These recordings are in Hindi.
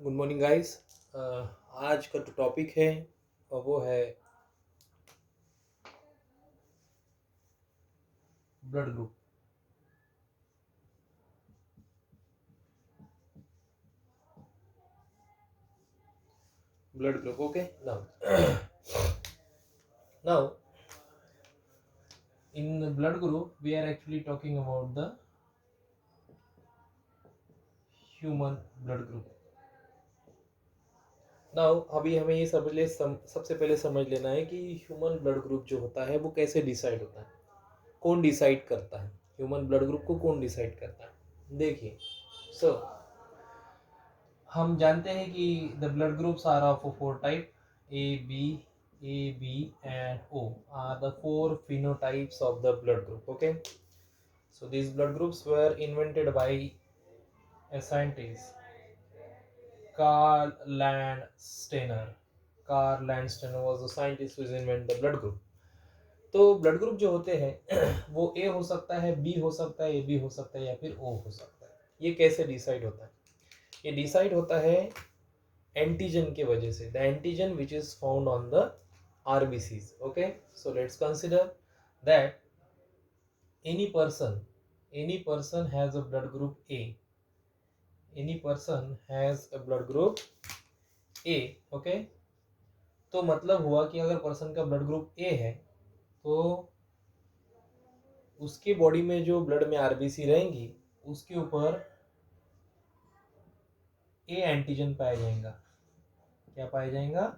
Good morning guys. आज का जो टॉपिक है वो है blood group. Blood group, okay. Now in blood group we are actually talking about the human blood group. Now अभी हमें ये सबसे पहले समझ लेना है कि ह्यूमन ब्लड ग्रुप जो होता है वो कैसे डिसाइड होता है, कौन डिसाइड करता है ह्यूमन ब्लड ग्रुप को, कौन डिसाइड करता है। देखिए, सो हम जानते हैं कि the blood groups are of four type, A, B and O are the four phenotypes of the blood group. Okay, so these blood groups were invented by a scientist, Carl Landsteiner. Carl Landsteiner was the scientist who invented the blood group. तो ब्लड ग्रुप जो होते हैं वो ए हो सकता है, बी हो सकता है, ए बी हो सकता है या फिर ओ हो सकता है। ये कैसे डिसाइड होता है? ये डिसाइड होता है एंटीजन की वजह से, the antigen which is found on the RBCs. Okay, so let's consider that any person has a blood group A. Any person has a blood group A. Okay, तो मतलब हुआ कि अगर पर्सन का ब्लड ग्रुप ए है तो उसकी बॉडी में जो ब्लड में आरबीसी रहेंगी उसके ऊपर ए एंटीजन पाया जाएगा। क्या पाया जाएगा?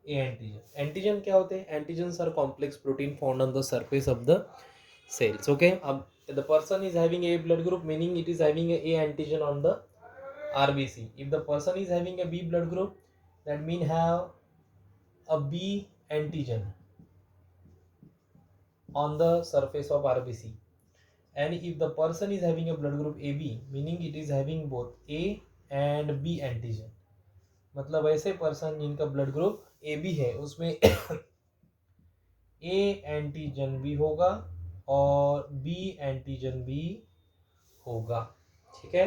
A antigen. एंटीजन क्या होते हैं? Antigen are complex protein found on the surface of the cells. Okay, the person is having a blood group, meaning it is having a antigen on the RBC. If the person is having a B blood group, that mean have a B antigen on the surface of RBC. And if the person is having a blood group AB, meaning it is having both A and B antigen. मतलब ऐसे पर्सन जिनका ब्लड ग्रुप ए बी है उसमें ए एंटीजन भी होगा और बी एंटीजन भी होगा। ठीक है,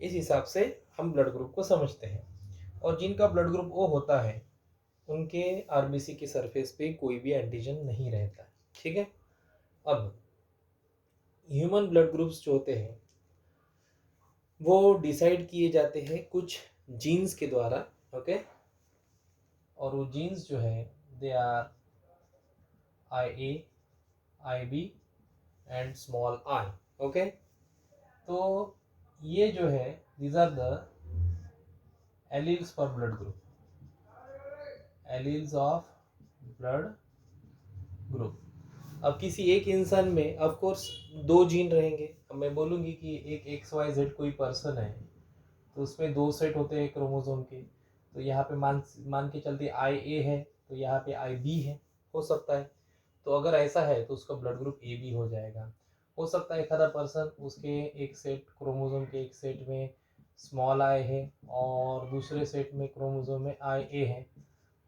इस हिसाब से हम ब्लड ग्रुप को समझते हैं। और जिनका ब्लड ग्रुप ओ होता है उनके आरबीसी की सरफेस पे कोई भी एंटीजन नहीं रहता। ठीक है, अब ह्यूमन ब्लड ग्रुप्स जो होते हैं वो डिसाइड किए जाते हैं कुछ जीन्स के द्वारा। ओके, और वो जीन्स जो है they are IA, IB and small I. Okay, तो ये जो है these are the alleles for blood group, alleles of blood group. अब किसी एक इंसान में ऑफ कोर्स दो जीन रहेंगे। अब मैं बोलूँगी कि एक XYZ कोई पर्सन है तो उसमें दो सेट होते हैं क्रोमोसोम के। तो यहाँ पे मान के चलते IA है तो यहाँ पे IB है, हो सकता है। तो अगर ऐसा है तो उसका ब्लड ग्रुप AB हो जाएगा। हो सकता है एक आधा पर्सन उसके एक सेट क्रोमोसोम के एक सेट में स्मॉल आई है और दूसरे सेट में क्रोमोसोम में IA है,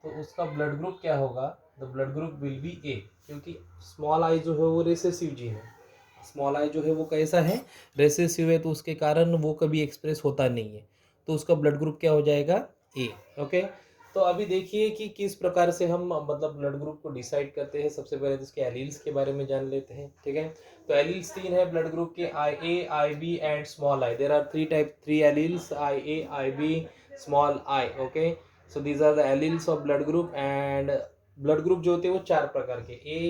तो उसका ब्लड ग्रुप क्या होगा? The blood group will be A, क्योंकि स्मॉल आई जो है वो रेसेसिव जीन है। स्मॉल आई जो है वो कैसा है? रेसेसिव है, तो उसके कारण वो कभी एक्सप्रेस होता नहीं है, तो उसका ब्लड ग्रुप क्या हो जाएगा? ए। ओके, तो अभी देखिए कि किस प्रकार से हम मतलब ब्लड ग्रुप को डिसाइड करते हैं। सबसे पहले तो इसके एलील्स के बारे में जान लेते हैं। ठीक है, तो एलील्स तीन है ब्लड ग्रुप के, IA, IB and small I. There are three alleles, IA, IB, small I. Okay, so these are the alleles of blood group. And blood group जो होते हैं वो चार प्रकार के, A,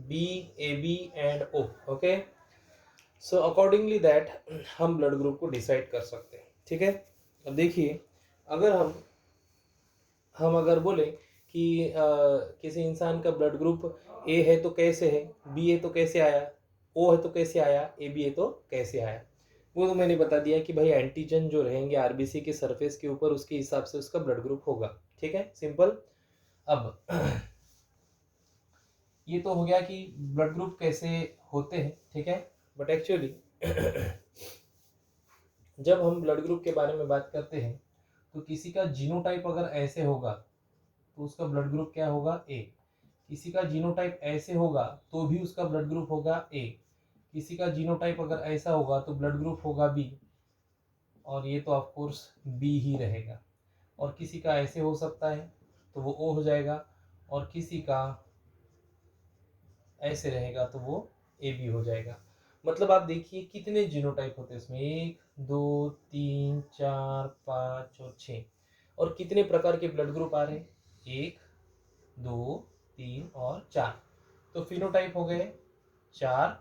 B, AB and O। Okay, so accordingly that हम ब्लड ग्रुप को डिसाइड कर सकते हैं। ठीक है, अब देखिए, अगर हम अगर बोले कि किसी इंसान का ब्लड ग्रुप ए है तो कैसे है, बी है तो कैसे आया, ओ है तो कैसे आया, ए बी है तो कैसे आया, वो तो मैंने बता दिया कि भाई एंटीजन जो रहेंगे आरबीसी के सरफेस के ऊपर उसके हिसाब से उसका ब्लड ग्रुप होगा। ठीक है, सिंपल। अब ये तो हो गया कि ब्लड ग्रुप कैसे होते हैं। ठीक है, बट एक्चुअली जब हम ब्लड ग्रुप के बारे में बात करते हैं तो किसी का जीनोटाइप अगर ऐसे होगा तो उसका ब्लड ग्रुप क्या होगा? ए। किसी का जीनोटाइप ऐसे होगा तो भी उसका ब्लड ग्रुप होगा ए। किसी का जीनोटाइप अगर ऐसा होगा तो ब्लड ग्रुप होगा बी। और ये तो ऑफ कोर्स बी ही रहेगा। और किसी का ऐसे हो सकता है तो वो ओ हो जाएगा, और किसी का ऐसे रहेगा तो वो ए बी हो जाएगा। मतलब आप देखिए कितने जीनोटाइप होते हैं इसमें, 1 2 3 4 5 और 6। और कितने प्रकार के ब्लड ग्रुप आ रहे हैं, 1 2 3 और 4। तो फिनोटाइप हो गए 4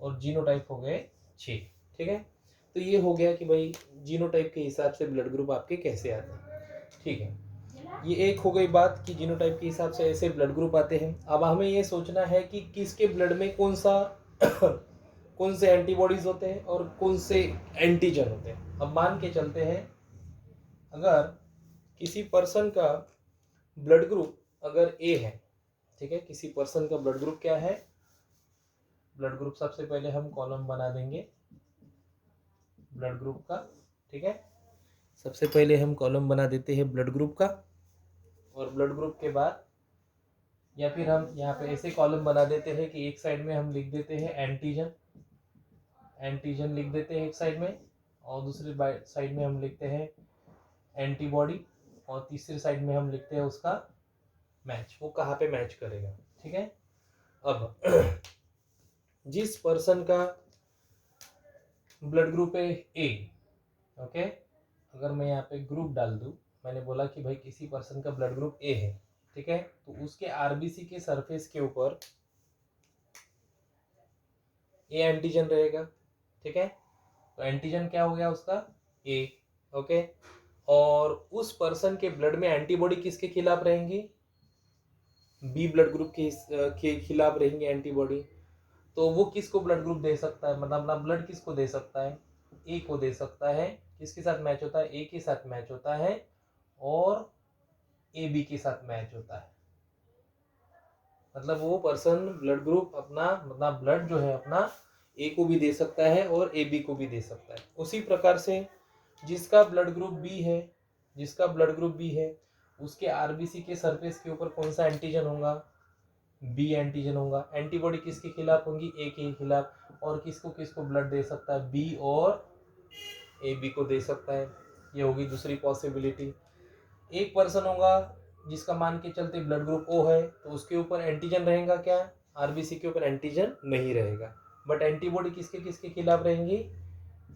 और जीनोटाइप हो गए 6। ठीक है, तो ये हो गया कि भाई जीनोटाइप के हिसाब से ब्लड ग्रुप आपके कैसे आते हैं। ठीक है, ये एक हो गई बात कि जीनोटाइप के हिसाब से ऐसे ब्लड ग्रुप आते हैं। अब हमें ये सोचना है कि किसके ब्लड में कौन सा कौन से एंटीबॉडीज होते हैं और कौन से एंटीजन होते हैं। अब मान के चलते हैं, अगर किसी पर्सन का ब्लड ग्रुप अगर ए है, ठीक है, किसी पर्सन का ब्लड ग्रुप क्या है, ब्लड ग्रुप सबसे पहले हम कॉलम बना देंगे ब्लड ग्रुप का। ठीक है, सबसे पहले हम कॉलम बना देते हैं ब्लड ग्रुप का, और ब्लड ग्रुप के बाद या फिर हम यहाँ पे ऐसे कॉलम बना देते हैं कि एक साइड में हम लिख देते हैं एंटीजन, एंटीजन लिख देते हैं एक साइड में, और दूसरी साइड में हम लिखते हैं एंटीबॉडी, और तीसरी साइड में हम लिखते हैं उसका मैच, वो कहाँ पे मैच करेगा। ठीक है, अब जिस पर्सन का ब्लड ग्रुप है ए, ओके, अगर मैं यहाँ पे ग्रुप डाल दूँ, मैंने बोला कि भाई किसी पर्सन का ब्लड ग्रुप ए है, ठीक है, तो उसके आरबीसी के सरफेस के ऊपर ए एंटीजन रहेगा। ठीक है, तो एंटीजन क्या हो गया उसका, ए। ओके, और उस पर्सन के ब्लड में एंटीबॉडी किसके खिलाफ रहेंगी, बी ब्लड ग्रुप के खिलाफ रहेंगी एंटीबॉडी। तो वो किसको ब्लड ग्रुप दे सकता है, मतलब अपना ब्लड किसको दे सकता है, ए को दे सकता है। किसके साथ मैच होता है, ए के साथ मैच होता है, और ए बी के साथ मैच होता है। मतलब वो पर्सन ब्लड ग्रुप अपना, मतलब ब्लड जो है अपना ए को भी दे सकता है और ए बी को भी दे सकता है। उसी प्रकार से जिसका ब्लड ग्रुप बी है, जिसका ब्लड ग्रुप बी है, उसके आरबीसी के सरफेस के ऊपर कौन सा एंटीजन होगा, बी एंटीजन होगा। एंटीबॉडी किसके खिलाफ होंगी, ए के खिलाफ। और किसको किसको ब्लड दे सकता है, बी और ए बी को दे सकता है। ये होगी दूसरी पॉसिबिलिटी। एक पर्सन होगा जिसका मान के चलते ब्लड ग्रुप ओ है, तो उसके ऊपर एंटीजन रहेगा क्या, आरबीसी के ऊपर एंटीजन नहीं रहेगा, बट एंटीबॉडी किसके किसके खिलाफ रहेंगी,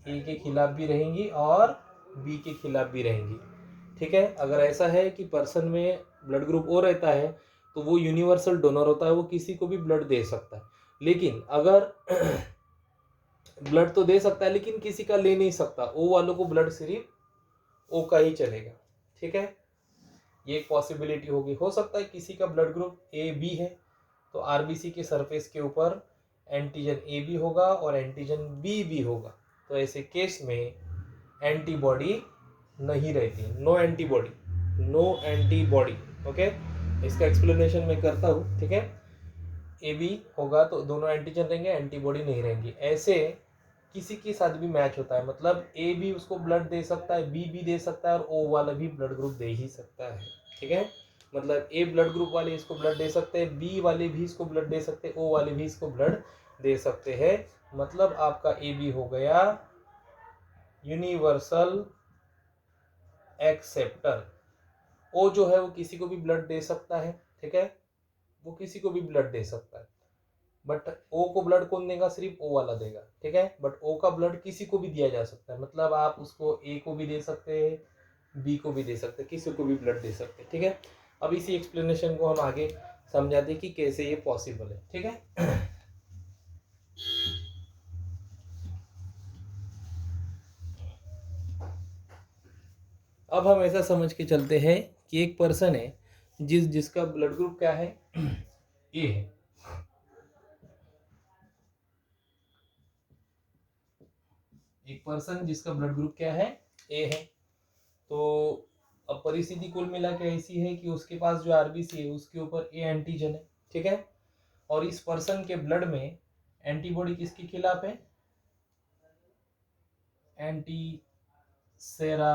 ए के खिलाफ भी रहेंगी और बी के खिलाफ भी रहेंगी। ठीक है, अगर ऐसा है कि पर्सन में ब्लड ग्रुप ओ रहता है तो वो यूनिवर्सल डोनर होता है, वो किसी को भी ब्लड दे सकता है। लेकिन अगर ब्लड तो दे सकता है लेकिन किसी का ले नहीं सकता, ओ वालों को ब्लड सिर्फ ओ का ही चलेगा। ठीक है, ये एक पॉसिबिलिटी होगी। हो सकता है किसी का ब्लड ग्रुप ए बी है तो आरबीसी के सरफेस के ऊपर एंटीजन ए बी होगा और एंटीजन बी भी होगा, तो ऐसे केस में एंटीबॉडी नहीं रहती, no antibody, no antibody. Okay, इसका एक्सप्लेनेशन मैं करता हूँ। ठीक है, ए बी होगा तो दोनों एंटीजन रहेंगे, एंटीबॉडी नहीं रहेंगी। ऐसे किसी के साथ भी मैच होता है, मतलब ए भी उसको ब्लड दे सकता है, बी भी दे सकता है, और ओ वाला भी ब्लड ग्रुप दे ही सकता है। ठीक है, मतलब ए ब्लड ग्रुप वाले इसको ब्लड दे सकते हैं, बी वाले भी इसको ब्लड दे सकते हैं, ओ वाले भी इसको ब्लड दे सकते हैं। मतलब आपका ए बी हो गया यूनिवर्सल एक्सेप्टर। ओ जो है वो किसी को भी ब्लड दे सकता है। ठीक है, वो किसी को भी ब्लड दे सकता है, बट ओ को ब्लड कौन देगा, सिर्फ ओ वाला देगा। ठीक है, बट ओ का ब्लड किसी को भी दिया जा सकता है, मतलब आप उसको ए को भी दे सकते हैं, बी को भी दे सकते हैं, किसी को भी ब्लड दे सकते हैं। ठीक है, अब इसी एक्सप्लेनेशन को हम आगे समझाते हैं कि कैसे ये पॉसिबल है। ठीक है, अब हम ऐसा समझ के चलते हैं कि एक पर्सन है जिसका ब्लड ग्रुप क्या है, ए है। एक पर्सन जिसका ब्लड ग्रुप क्या है, ए है। तो अब परिस्थिति कुल मिला के ऐसी है कि उसके पास जो आरबीसी है उसके ऊपर ए एंटीजन है। ठीक है, और इस पर्सन के ब्लड में एंटीबॉडी किसके खिलाफ है, एंटी सेरा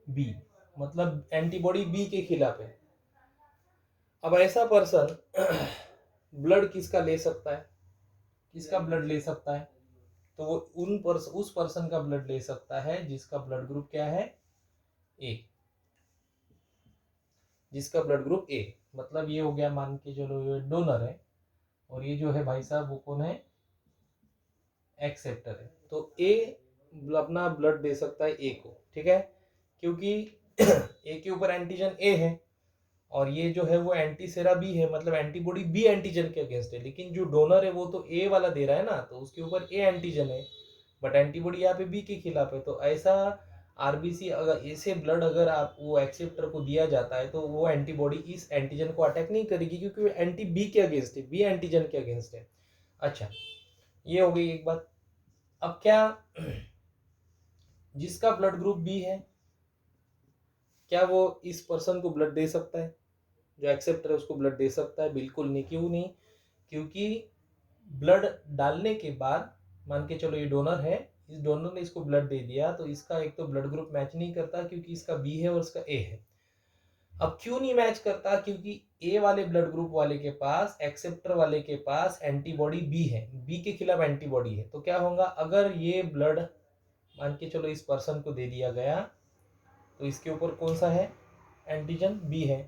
बी, मतलब एंटीबॉडी बी के खिलाफ है। अब ऐसा पर्सन ब्लड किसका ले सकता है, किसका ब्लड ले सकता है, तो वो उस पर्सन का ब्लड ले सकता है जिसका ब्लड ग्रुप क्या है, ए, जिसका ब्लड ग्रुप ए। मतलब ये हो गया, मान के चलो ये डोनर है और ये जो है भाई साहब वो कौन है, एक्सेप्टर है। तो ए अपना ब्लड दे सकता है ए को, ठीक है, क्योंकि ए के ऊपर एंटीजन ए है और ये जो है वो एंटीसेरा बी है, मतलब एंटीबॉडी बी एंटीजन के अगेंस्ट है। लेकिन जो डोनर है वो तो ए वाला दे रहा है ना, तो उसके ऊपर ए एंटीजन है, बट एंटीबॉडी यहाँ पे बी के खिलाफ है। तो ऐसा आरबीसी अगर ऐसे ब्लड अगर आप वो एक्सेप्टर को दिया जाता है तो वो एंटीबॉडी इस एंटीजन को अटैक नहीं करेगी, क्योंकि वो एंटी बी के अगेंस्ट है, बी एंटीजन के अगेंस्ट है। अच्छा, ये हो गई एक बात। अब क्या जिसका ब्लड ग्रुप बी है, क्या वो इस पर्सन को ब्लड दे सकता है, जो एक्सेप्टर है उसको ब्लड दे सकता है? बिल्कुल नहीं। क्यों नहीं? क्योंकि ब्लड डालने के बाद मान के चलो ये डोनर है, इस डोनर ने इसको ब्लड दे दिया, तो इसका एक तो ब्लड ग्रुप मैच नहीं करता क्योंकि इसका बी है और इसका ए है। अब क्यों नहीं मैच करता? क्योंकि ए वाले ब्लड ग्रुप वाले के पास, एक्सेप्टर वाले के पास एंटीबॉडी बी है, बी के खिलाफ एंटीबॉडी है। तो क्या होगा, अगर ये ब्लड मान के चलो इस पर्सन को दे दिया गया, तो इसके ऊपर कौन सा है, एंटीजन बी है,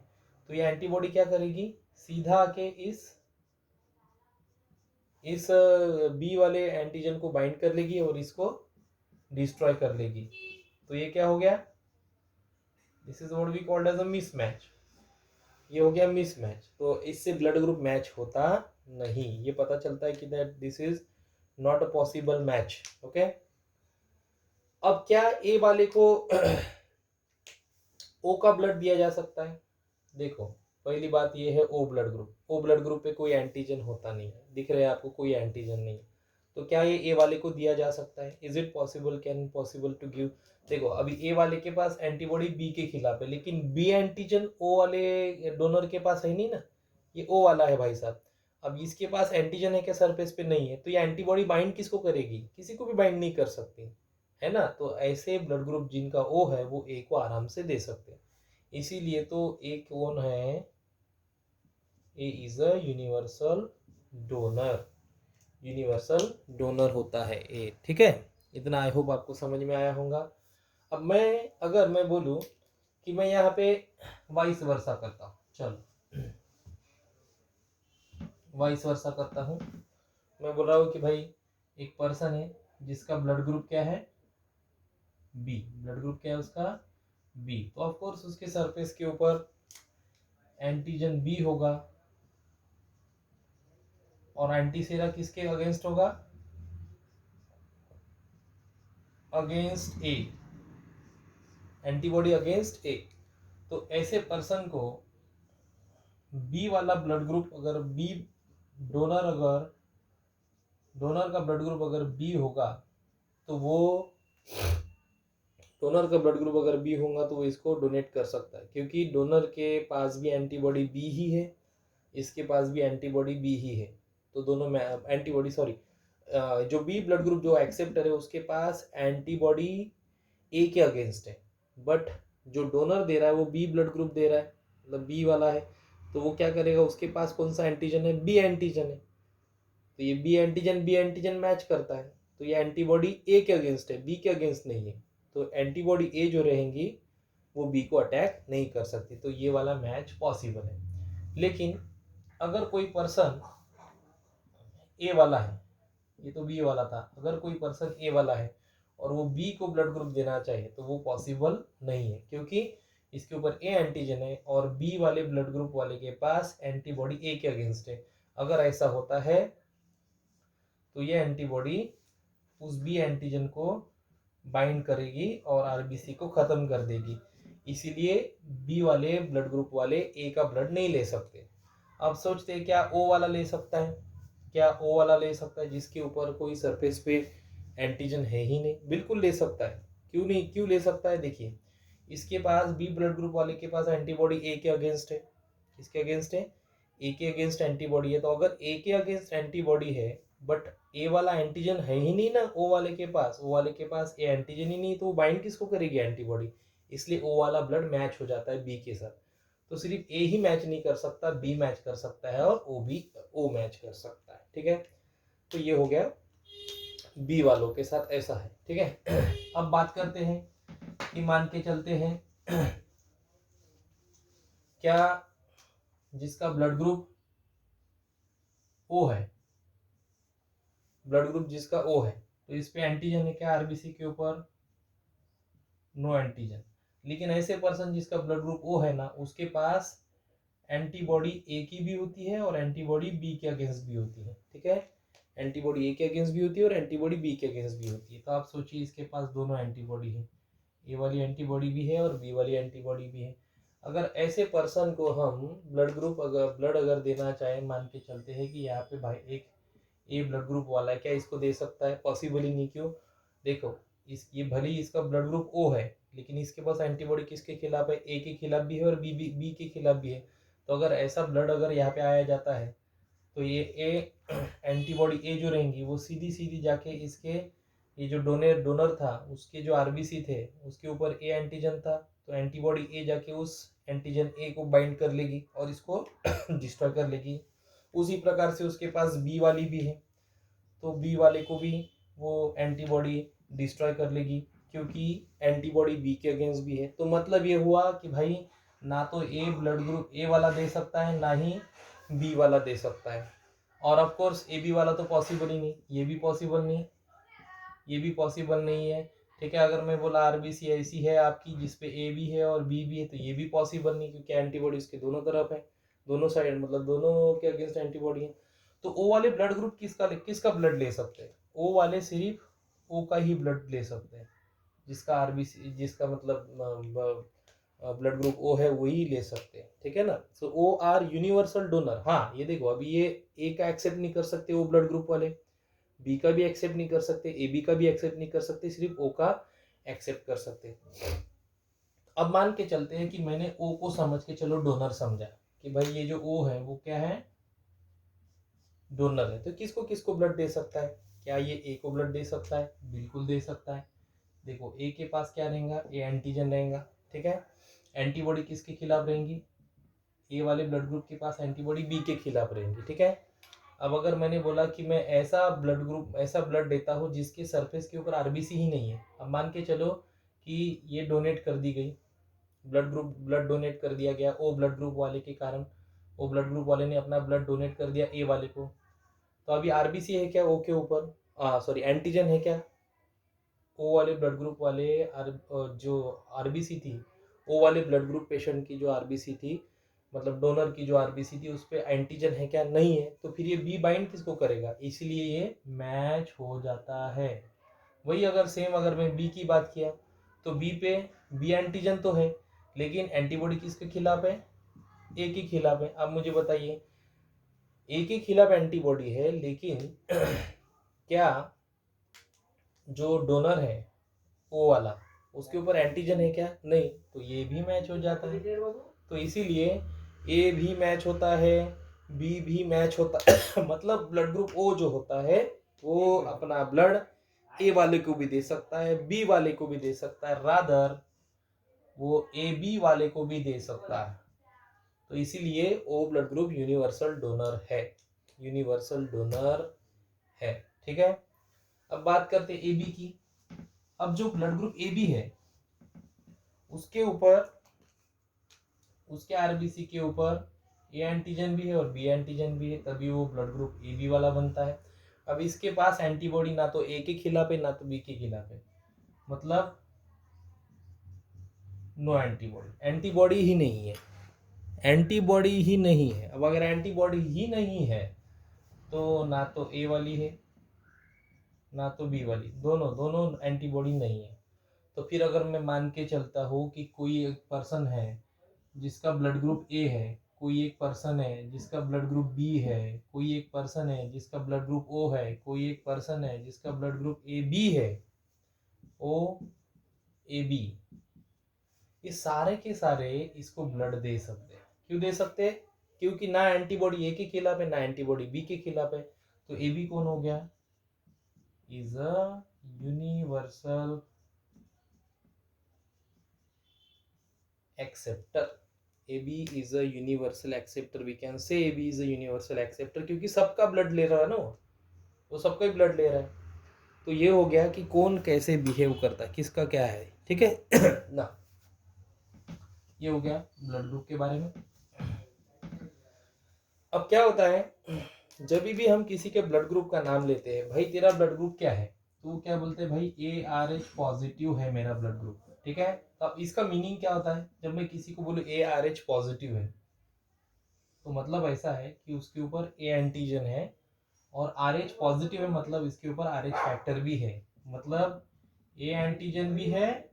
तो ये एंटीबॉडी क्या करेगी, सीधा आके इस बी वाले एंटीजन को बाइंड कर लेगी और इसको डिस्ट्रॉय कर लेगी। तो ये क्या हो गया, this is what we called as a mismatch. ये हो गया मिसमैच। तो इससे ब्लड ग्रुप मैच होता नहीं, ये पता चलता है कि that this is not a possible match. Okay, अब क्या ए वाले को ओ का ब्लड दिया जा सकता है? देखो, पहली बात ये है O blood group, O blood group पे कोई एंटीजन होता नहीं है, दिख रहा है आपको, कोई एंटीजन नहीं है। तो क्या ये ए वाले को दिया जा सकता है? Is it possible, can possible to give? देखो, अभी ए वाले के पास एंटीबॉडी बी के खिलाफ है, लेकिन बी एंटीजन ओ वाले डोनर के पास है नहीं ना, ये ओ वाला है भाई साहब। अब इसके पास एंटीजन है क्या, सरफेस पे नहीं है, तो ये एंटीबॉडी बाइंड किसको करेगी, किसी को भी बाइंड नहीं कर सकती है ना। तो ऐसे ब्लड ग्रुप जिनका ओ है वो ए को आराम से दे सकते हैं। इसीलिए तो ए कौन है, A is a universal donor, universal donor होता है ए, ठीक है। इतना आई होप आपको समझ में आया होगा। अब अगर मैं बोलूं कि मैं यहाँ पे वाइस वर्सा करता हूँ, चलो वाइस वर्सा करता हूँ। मैं बोल रहा हूँ कि भाई एक पर्सन है जिसका ब्लड ग्रुप क्या है, बी, ब्लड ग्रुप क्या है उसका, बी। तो ऑफ कोर्स उसके सरफेस के ऊपर एंटीजन बी होगा और एंटीसेरा किसके अगेंस्ट होगा, अगेंस्ट ए, एंटीबॉडी अगेंस्ट ए। तो ऐसे पर्सन को बी वाला ब्लड ग्रुप अगर बी, डोनर का ब्लड ग्रुप अगर बी होगा, तो वो डोनर का ब्लड ग्रुप अगर बी होगा तो वो इसको डोनेट कर सकता है, क्योंकि डोनर के पास भी एंटीबॉडी बी ही है, इसके पास भी एंटीबॉडी बी ही है। तो दोनों में एंटीबॉडी, सॉरी, जो बी ब्लड ग्रुप जो एक्सेप्टर है उसके पास एंटीबॉडी ए के अगेंस्ट है, बट जो डोनर दे रहा है वो बी ब्लड ग्रुप दे रहा है, मतलब बी वाला है। तो वो क्या करेगा, उसके पास कौन सा एंटीजन है, बी एंटीजन है। तो ये बी एंटीजन मैच करता है, तो ये एंटीबॉडी ए के अगेंस्ट है, बी के अगेंस्ट नहीं है। तो एंटीबॉडी ए जो रहेंगी वो बी को अटैक नहीं कर सकती, तो ये वाला मैच पॉसिबल है। लेकिन अगर कोई पर्सन ए वाला है, ये तो बी वाला था, अगर कोई पर्सन ए वाला है और वो बी को ब्लड ग्रुप देना चाहिए तो वो पॉसिबल नहीं है, क्योंकि इसके ऊपर ए एंटीजन है और बी वाले ब्लड ग्रुप वाले के पास एंटीबॉडी ए के अगेंस्ट है। अगर ऐसा होता है तो ये एंटीबॉडी उस बी एंटीजन को बाइंड करेगी और आरबीसी को खत्म कर देगी। इसीलिए बी वाले ब्लड ग्रुप वाले ए का ब्लड नहीं ले सकते। अब सोचते हैं क्या ओ वाला ले सकता है, क्या ओ वाला ले सकता है जिसके ऊपर कोई सरफेस पे एंटीजन है ही नहीं? बिल्कुल ले सकता है। क्यों नहीं, क्यों ले सकता है? देखिए, इसके पास बी ब्लड ग्रुप वाले के पास एंटीबॉडी ए के अगेंस्ट है, किसके अगेंस्ट है, ए के अगेंस्ट एंटीबॉडी है। तो अगर ए के अगेंस्ट एंटीबॉडी है बट ए वाला एंटीजन है ही नहीं ना ओ वाले के पास, ओ वाले के पास ए एंटीजन ही नहीं, तो वो बाइंड किसको करेगी, एंटीबॉडी। इसलिए ओ वाला ब्लड मैच हो जाता है बी के साथ। तो सिर्फ ए ही मैच नहीं कर सकता, बी मैच कर सकता है और ओ भी ओ मैच कर सकता है, ठीक है। तो ये हो गया बी वालों के साथ ऐसा है, ठीक है। अब बात करते हैं कि मान के चलते हैं क्या जिसका ब्लड ग्रुप ओ है, ब्लड ग्रुप जिसका ओ है, तो इस पे एंटीजन है क्या आरबीसी के ऊपर? No antigen. लेकिन ऐसे पर्सन जिसका ब्लड ग्रुप ओ है ना, उसके पास एंटीबॉडी ए की भी होती है और एंटीबॉडी बी के अगेंस्ट भी होती है, ठीक है। एंटीबॉडी ए के अगेंस्ट भी होती है और एंटीबॉडी बी के अगेंस्ट भी होती है। तो आप सोचिए इसके पास दोनों एंटीबॉडी है, ए वाली एंटीबॉडी भी है और बी वाली एंटीबॉडी भी है। अगर ऐसे पर्सन को हम ब्लड अगर देना चाहे, मान के चलते हैं कि यहाँ पे भाई एक ए ब्लड ग्रुप वाला है, क्या इसको दे सकता है? पॉसिबल ही नहीं। क्यों? देखो, ये भले ही इसका ब्लड ग्रुप ओ है, लेकिन इसके पास एंटीबॉडी किसके खिलाफ है? ए के खिलाफ भी है और बी के खिलाफ भी है। तो अगर ऐसा ब्लड अगर यहाँ पे आया जाता है, तो ये ए एंटीबॉडी ए जो रहेंगी वो सीधी सीधी जाके इसके, ये जो डोनर था उसके जो आरबीसी थे उसके ऊपर ए एंटीजन था, तो एंटीबॉडी ए जाके उस एंटीजन ए को बाइंड कर लेगी और इसको डिस्ट्रॉय कर लेगी। उसी प्रकार से उसके पास बी वाली भी है, तो बी वाले को भी वो एंटीबॉडी डिस्ट्रॉय कर लेगी, क्योंकि एंटीबॉडी बी के अगेंस्ट भी है। तो मतलब ये हुआ कि भाई ना तो ए ब्लड ग्रुप ए वाला दे सकता है, ना ही बी वाला दे सकता है। और ऑफ कोर्स ए बी वाला तो पॉसिबल ही नहीं, ये भी पॉसिबल नहीं, ये भी पॉसिबल नहीं है, ठीक है। अगर मैं बोला आरबीसी ऐसी है आपकी जिसपे ए भी है और बी भी है, तो ये भी पॉसिबल नहीं, क्योंकि एंटीबॉडी उसके दोनों तरफ है, दोनों साइड, मतलब दोनों के अगेंस्ट एंटीबॉडी है। तो ओ वाले ब्लड ग्रुप किसका ब्लड ले सकते हैं? ओ वाले सिर्फ ओ का ही ब्लड ले सकते हैं, जिसका आरबीसी, जिसका मतलब ब्लड ग्रुप ओ है वही ले सकते हैं, ठीक है ना। सो ओ आर यूनिवर्सल डोनर। हाँ ये देखो, अभी ये ए का एक्सेप्ट नहीं कर सकते ओ ब्लड ग्रुप वाले, बी का भी एक्सेप्ट नहीं कर सकते, ए बी का भी एक्सेप्ट नहीं कर सकते, सिर्फ ओ का एक्सेप्ट कर सकते। अब मान के चलते हैं कि मैंने ओ को समझ के चलो डोनर समझा, कि भाई ये जो ओ है वो क्या है? डोनर है। तो किसको किसको ब्लड दे सकता है? क्या ये ए को ब्लड दे सकता है? बिल्कुल दे सकता है। देखो ए के पास क्या रहेगा? ए एंटीजन रहेगा, ठीक है। एंटीबॉडी किसके खिलाफ रहेंगी? ए वाले ब्लड ग्रुप के पास एंटीबॉडी बी के खिलाफ रहेंगी, ठीक है। अब अगर मैंने बोला कि मैं ऐसा ब्लड देता हूँ जिसके सरफेस के ऊपर आरबीसी ही नहीं है, अब मान के चलो कि ये डोनेट कर दी गई, ब्लड डोनेट कर दिया गया ओ ब्लड ग्रुप वाले के कारण, ओ ब्लड ग्रुप वाले ने अपना ब्लड डोनेट कर दिया ए वाले को, तो अभी आरबीसी है क्या ओ के ऊपर? सॉरी, एंटीजन है क्या? ओ वाले ब्लड ग्रुप वाले जो आरबीसी थी, ओ वाले ब्लड ग्रुप पेशेंट की जो आरबीसी थी, मतलब डोनर की जो आरबीसी थी, उस पर एंटीजन है क्या? नहीं है। तो फिर ये बी बाइंड किसको करेगा? इसलिए ये मैच हो जाता है। वही अगर सेम अगर मैं बी की बात किया, तो बी पे बी एंटीजन तो है, लेकिन एंटीबॉडी किसके खिलाफ है? ए के खिलाफ है। अब मुझे बताइए, ए के खिलाफ एंटीबॉडी है, लेकिन क्या जो डोनर है ओ वाला, उसके ऊपर एंटीजन है क्या? नहीं। तो ये भी मैच हो जाता है। तो इसीलिए ए भी मैच होता है, बी भी मैच होता है। मतलब ब्लड ग्रुप ओ जो होता है वो अपना ब्लड ए वाले को भी दे सकता है, बी वाले को भी दे सकता है, रादर वो ए बी वाले को भी दे सकता है। तो इसीलिए O blood group universal donor है, यूनिवर्सल डोनर है, ठीक है। अब बात करते हैं ए बी की। अब जो ब्लड ग्रुप ए बी है उसके ऊपर, उसके आरबीसी के ऊपर ए एंटीजन भी है और बी एंटीजन भी है, तभी वो ब्लड ग्रुप ए बी वाला बनता है। अब इसके पास एंटीबॉडी ना तो ए के खिलाफ है ना तो बी के खिलाफ है, मतलब नो एंटीबॉडी, एंटीबॉडी ही नहीं है, एंटीबॉडी ही नहीं है। अब अगर एंटीबॉडी ही नहीं है तो ना तो ए वाली है ना तो बी वाली, दोनों एंटीबॉडी नहीं है। तो फिर अगर मैं मान के चलता हूँ कि कोई एक पर्सन है जिसका ब्लड ग्रुप ए है, कोई एक पर्सन है जिसका ब्लड ग्रुप बी है, कोई एक पर्सन है जिसका ब्लड ग्रुप ओ है, कोई एक पर्सन है जिसका ब्लड ग्रुप ए बी है, ओ ए बी, ये सारे के सारे इसको ब्लड दे सकते हैं। क्यों दे सकते हैं? क्योंकि ना एंटीबॉडी ए के खिलाफ है ना एंटीबॉडी बी के खिलाफ है। तो ए बी कौन हो गया? Is a universal acceptor. AB is a universal acceptor. We can say AB is a universal acceptor क्योंकि सबका ब्लड ले रहा है ना, वो सबका ही ब्लड ले रहा है। तो ये हो गया कि कौन कैसे बिहेव करता है, किसका क्या है, ठीक है ना। ये हो गया ब्लड ग्रुप के बारे में। अब क्या होता है, जब भी हम किसी के ब्लड ग्रुप का नाम लेते हैं, भाई तेरा ब्लड ग्रुप क्या है, तो वो क्या बोलते हैं, भाई ARH पॉजिटिव है मेरा ब्लड ग्रुप, ठीक है। अब इसका मीनिंग क्या होता है, जब मैं किसी को बोलूँ ARH पॉजिटिव है, तो मतलब ऐसा है कि उसके ऊपर A एंटीजन है, और RH पॉजिटिव है मतलब इसके ऊपर RH फैक्टर भी है, मतलब A एंटीजन भी है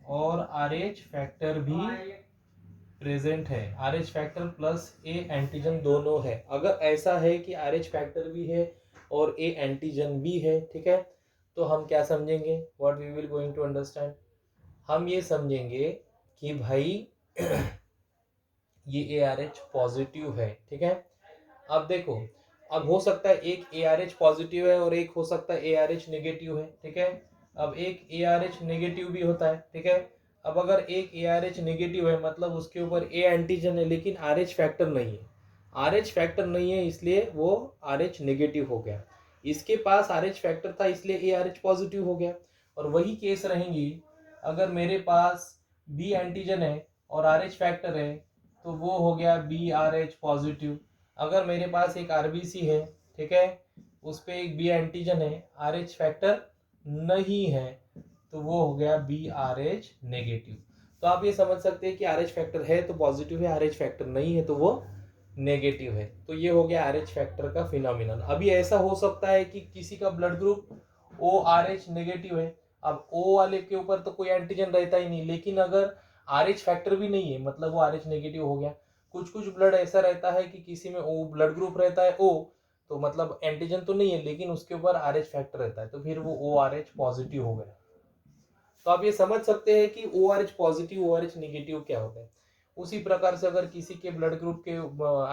और RH फैक्टर भी प्रेजेंट है। RH factor plus A antigen दोनों है। अगर ऐसा है कि RH फैक्टर भी है और A एंटीजन भी है, ठीक है, तो हम क्या समझेंगे, what we will going to understand, हम ये समझेंगे कि भाई ये ARH पॉजिटिव है, ठीक है। अब देखो, अब हो सकता है एक ARH पॉजिटिव है और एक हो सकता है ARH नेगेटिव है, ठीक है। अब एक ARH नेगेटिव भी होता है, ठीक है। अब अगर एक ARH नेगेटिव है मतलब उसके ऊपर A एंटीजन है लेकिन RH फैक्टर नहीं है, RH फैक्टर नहीं है इसलिए वो RH नेगेटिव हो गया। इसके पास RH फैक्टर था इसलिए ARH पॉजिटिव हो गया। और वही केस रहेंगी अगर मेरे पास B एंटीजन है और RH फैक्टर है, तो वो हो गया BRH पॉजिटिव। अगर मेरे पास एक RBC है, ठीक है, उस पर एक B एंटीजन है, RH फैक्टर नहीं है, तो वो हो गया BRH नेगेटिव। तो आप ये समझ सकते हैं कि RH फैक्टर है तो पॉजिटिव है, RH फैक्टर नहीं है तो वो नेगेटिव है। तो ये हो गया RH फैक्टर का फिनोमिनन। अभी ऐसा हो सकता है कि किसी का ब्लड ग्रुप ORH नेगेटिव है, अब O वाले के ऊपर तो कोई एंटीजन रहता ही नहीं, लेकिन अगर RH फैक्टर भी नहीं है मतलब वो RH नेगेटिव हो गया। कुछ कुछ ब्लड ऐसा रहता है कि किसी में O ब्लड ग्रुप रहता है O, तो मतलब एंटीजन तो नहीं है लेकिन उसके ऊपर RH फैक्टर रहता है, तो फिर वो ORH पॉजिटिव हो गया। तो आप ये समझ सकते हैं कि ORH पॉजिटिव ORH नेगेटिव क्या होता है। उसी प्रकार से अगर किसी के ब्लड ग्रुप के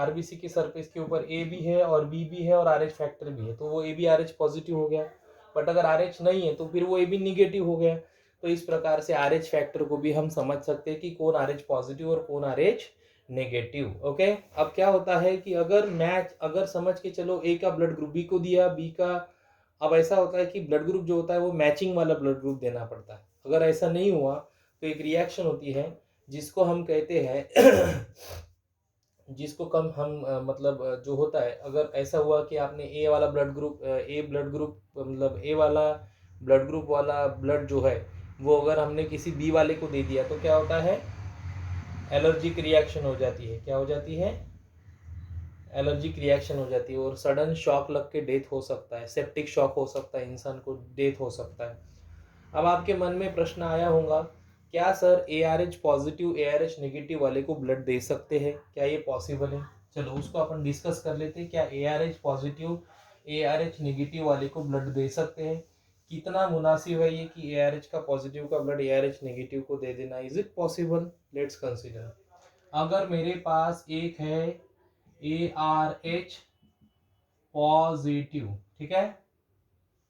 RBC के सरफेस के ऊपर A भी है और B भी है और RH फैक्टर भी है, तो वो AB RH पॉजिटिव हो गया। बट अगर RH नहीं है तो फिर वो AB नेगेटिव हो गया। तो इस प्रकार से RH फैक्टर को भी हम समझ सकते हैं कि कौन RH पॉजिटिव और कौन RH नेगेटिव। ओके, अब क्या होता है कि अगर समझ के चलो A का ब्लड ग्रुप B को दिया, B का, अब ऐसा होता है कि ब्लड ग्रुप जो होता है वो मैचिंग वाला ब्लड ग्रुप देना पड़ता है। अगर ऐसा नहीं हुआ तो एक रिएक्शन होती है जिसको हम कहते हैं जिसको कम हम मतलब जो होता है, अगर ऐसा हुआ कि आपने ए वाला ब्लड ग्रुप मतलब ए वाला ब्लड ग्रुप वाला ब्लड जो है वो अगर हमने किसी बी वाले को दे दिया तो क्या होता है, एलर्जिक रिएक्शन हो जाती है। क्या हो जाती है, एलर्जिक रिएक्शन हो जाती है और सडन शॉक लग के डेथ हो सकता है, सेप्टिक शॉक हो सकता है, इंसान को डेथ हो सकता है। अब आपके मन में प्रश्न आया होगा, क्या sir ARH positive ARH negative वाले को ब्लड दे सकते हैं, क्या ये पॉसिबल है? चलो उसको अपन डिस्कस कर लेते हैं। क्या ARH पॉजिटिव ARH नेगेटिव वाले को ब्लड दे सकते हैं? कितना मुनासिब है ये कि ARH का पॉजिटिव का ब्लड ARH नेगेटिव को दे देना? Is it possible? Let's consider. अगर मेरे पास एक है ARH पॉजिटिव, ठीक है,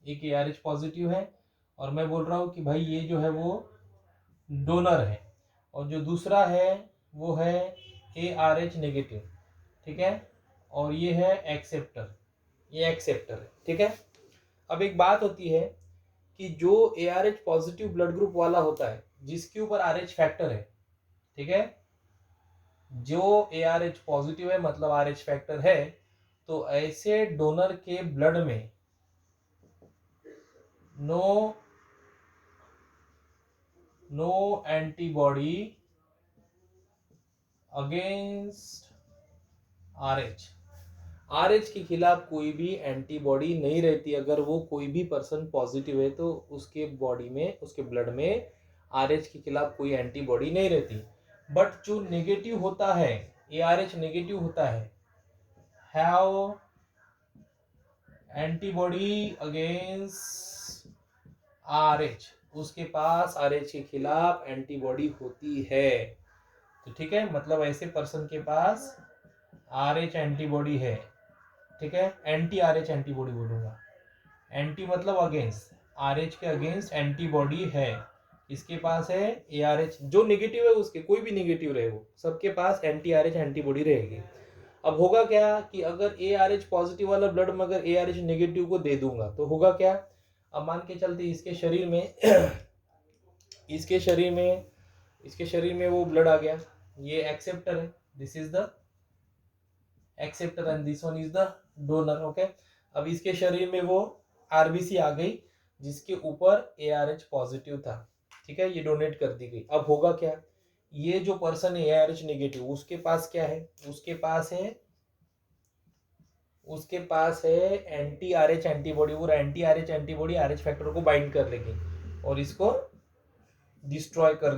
एक ARH पॉजिटिव है और मैं बोल रहा हूँ कि भाई ये जो है वो डोनर है, और जो दूसरा है वो है ARH नेगेटिव, ठीक है, और ये है एक्सेप्टर, ये एक्सेप्टर है, ठीक है। अब एक बात होती है कि जो ARH पॉजिटिव ब्लड ग्रुप वाला होता है जिसके ऊपर RH फैक्टर है, ठीक है, जो ARH पॉजिटिव है मतलब RH फैक्टर है, तो ऐसे डोनर के ब्लड में नो एंटीबॉडी अगेंस्ट RH के खिलाफ कोई भी एंटीबॉडी नहीं रहती। अगर वो कोई भी पर्सन पॉजिटिव है तो उसके बॉडी में, उसके ब्लड में RH के खिलाफ कोई एंटीबॉडी नहीं रहती। बट जो नेगेटिव होता है, ARH नेगेटिव होता है, हैव एंटीबॉडी अगेंस्ट RH, उसके पास RH के खिलाफ एंटीबॉडी होती है। तो ठीक है, मतलब ऐसे पर्सन के पास RH एंटीबॉडी है, ठीक है, एंटी RH एंटीबॉडी बोलूंगा, एंटी मतलब अगेंस्ट, RH के अगेंस्ट एंटीबॉडी है, इसके पास है ARH, जो नेगेटिव है उसके, कोई भी नेगेटिव रहे वो, सबके पास एंटी RH एंटीबॉडी रहेगी। अब होगा क्या कि अगर ARH पॉजिटिव वाला ब्लड में अगर ARH नेगेटिव को दे दूंगा तो होगा क्या, अब मान के चलते इसके शरीर में इसके शरीर में वो ब्लड आ गया, ये एक्सेप्टर है, this is the acceptor and this one is the donor. Okay, अब इसके शरीर में वो आरबीसी आ गई जिसके ऊपर ARH पॉजिटिव था, ठीक है, ये डोनेट कर दी गई। अब होगा क्या, ये जो पर्सन है ARH नेगेटिव, उसके पास क्या है, उसके पास है एंटी RH एंटीबॉडी। वो anti RH antibody RH factor को बाइंड कर लेगी और इसको डिस्ट्रॉय कर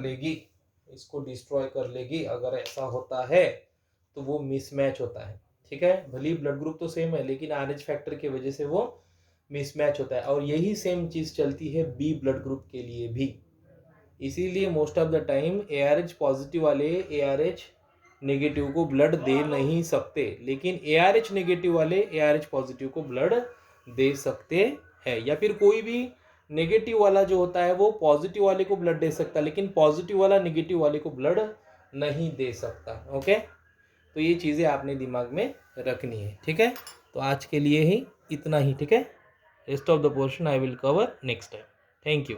लेगी। अगर ऐसा होता है तो वो मिसमैच होता है, ठीक है, भले ब्लड ग्रुप तो सेम है लेकिन RH फैक्टर की वजह से वो मिसमैच होता है। और यही सेम चीज चलती है B ब्लड ग्रुप के लिए भी। इसीलिए most of the time ARH positive वाले ARH नेगेटिव को ब्लड दे नहीं सकते, लेकिन ARH नेगेटिव वाले ARH पॉजिटिव को ब्लड दे सकते हैं। या फिर कोई भी नेगेटिव वाला जो होता है वो पॉजिटिव वाले को ब्लड दे सकता है, लेकिन पॉजिटिव वाला नेगेटिव वाले को ब्लड नहीं दे सकता। ओके, तो ये चीज़ें आपने दिमाग में रखनी है, ठीक है। तो आज के लिए ही इतना ही, ठीक है। Rest of the portion I will cover next time. Thank you.